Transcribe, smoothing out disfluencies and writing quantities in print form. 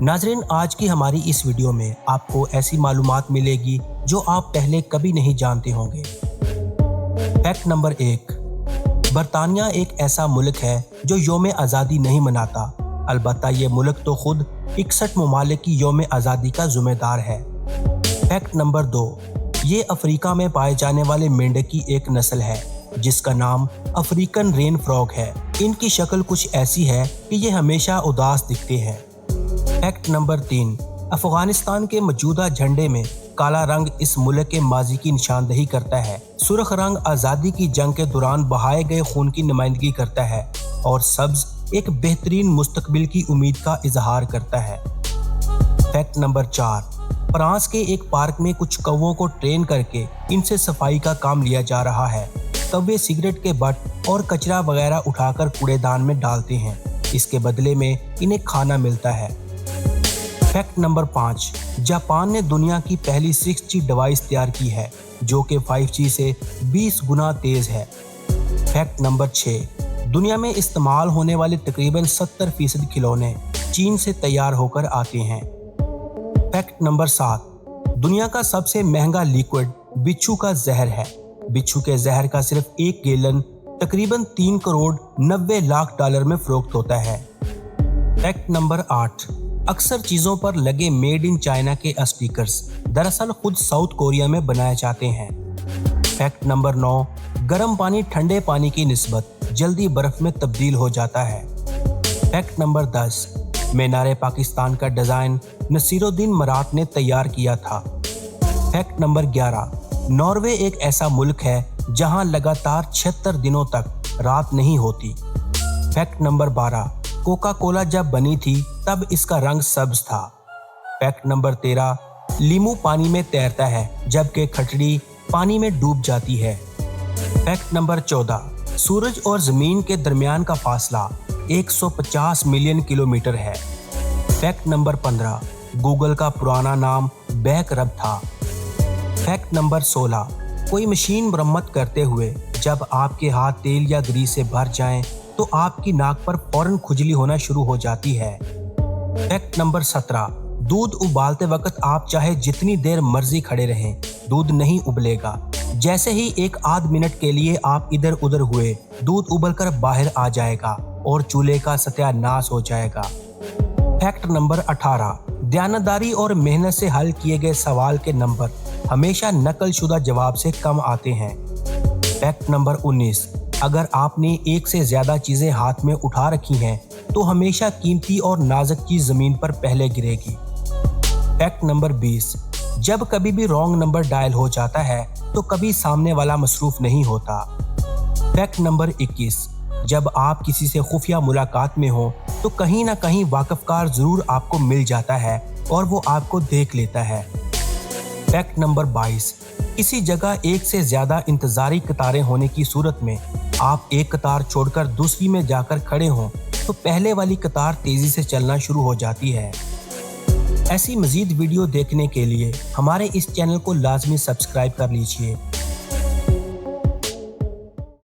नाज़रीन, आज की हमारी इस वीडियो में आपको ऐसी मालूमात मिलेगी जो आप पहले कभी नहीं जानते होंगे। फैक्ट नंबर 1, बरतानिया एक ऐसा मुल्क है जो यौम आज़ादी नहीं मनाता। अलबत्ता ये मुल्क तो खुद 61 ममालिक की यौम आज़ादी का ज़िम्मेदार है। फैक्ट नंबर 2, ये अफ्रीका में पाए जाने वाले मेंढक की एक नस्ल है जिसका नाम अफ्रीकन रेन फ्रॉग है। इनकी शक्ल कुछ ऐसी है कि ये हमेशा उदास दिखते हैं। फैक्ट नंबर 3, अफगानिस्तान के मौजूदा झंडे में काला रंग इस मुल्क के माजी की निशानदही करता है। सुर्ख रंग आज़ादी की जंग के दौरान बहाए गए खून की नुमाइंदगी करता है और सब्ज एक बेहतरीन मुस्तकबिल की उम्मीद का इजहार करता है। फैक्ट नंबर 4, फ्रांस के एक पार्क में कुछ कौवों को ट्रेन करके इनसे सफाई का काम लिया जा रहा है। कौवे सिगरेट के बट और कचरा वगैरह उठाकर कूड़ेदान में डालते हैं। इसके बदले में इन्हें खाना मिलता है। फैक्ट नंबर 5, जापान ने दुनिया की पहली 6G डिवाइस तैयार की है जो कि 5G से 20 गुना तेज है। फैक्ट नंबर 6, दुनिया में इस्तेमाल होने वाले तकरीबन 70% खिलौने चीन से तैयार होकर आते हैं। फैक्ट नंबर 7, दुनिया का सबसे महंगा लिक्विड बिच्छू का जहर है। बिच्छू के जहर का सिर्फ 1 गैलन तकरीबन 3 करोड़ 90 लाख डॉलर में फरोख्त होता है। फैक्ट नंबर 8, अक्सर चीज़ों पर लगे मेड इन चाइना के स्टिकर्स दरअसल खुद साउथ कोरिया में बनाए जाते हैं। फैक्ट नंबर 9, गर्म पानी ठंडे पानी की निस्बत जल्दी बर्फ में तब्दील हो जाता है। फैक्ट नंबर 10, मीनार पाकिस्तान का डिज़ाइन नसीरुद्दीन मरात ने तैयार किया था। फैक्ट नंबर 11, नॉर्वे एक ऐसा मुल्क है जहां लगातार 76 दिनों तक रात नहीं होती। फैक्ट नंबर 12, कोका कोला जब बनी थी तब इसका रंग सब्ज था। फैक्ट नंबर 13, लीमू पानी में तैरता है जबकि खटड़ी पानी में डूब जाती है। फैक्ट नंबर 14, सूरज और जमीन के दरमियान का फासला 150 मिलियन किलोमीटर है। फैक्ट नंबर 15, गूगल का पुराना नाम बैकरब था। फैक्ट नंबर 16, कोई मशीन मरम्मत करते हुए जब आपके हाथ तेल या ग्रीस से भर जाएं तो आपकी नाक पर फौरन खुजली होना शुरू हो जाती है। फैक्ट नंबर 17, दूध उबालते वक्त आप चाहे जितनी देर मर्जी खड़े रहें, दूध नहीं उबलेगा। जैसे ही 1 आध मिनट के लिए आप इधर उधर हुए, दूध उबलकर बाहर आ जाएगा और चूल्हे का सत्यानाश हो जाएगा। फैक्ट नंबर 18, दयानतदारी और मेहनत से हल किए गए सवाल के नंबर हमेशा नकलशुदा जवाब से कम आते हैं। फैक्ट नंबर 19, अगर आपने एक से ज्यादा चीजें हाथ में उठा रखी हैं तो हमेशा कीमती और नाजुक चीज जमीन पर पहले गिरेगी। फैक्ट नंबर 20, जब कभी भी रॉन्ग नंबर डायल हो जाता है तो कभी सामने वाला मसरूफ नहीं होता। फैक्ट नंबर 21, जब आप किसी से खुफिया मुलाकात में हो तो कहीं ना कहीं वाकफकार जरूर आपको मिल जाता है और वो आपको देख लेता है। फैक्ट नंबर 22, किसी जगह एक से ज्यादा इंतजारी कतारें होने की सूरत में आप एक कतार छोड़कर दूसरी में जाकर खड़े हों तो पहले वाली कतार तेजी से चलना शुरू हो जाती है। ऐसी मजीद वीडियो देखने के लिए हमारे इस चैनल को लाजमी सब्सक्राइब कर लीजिए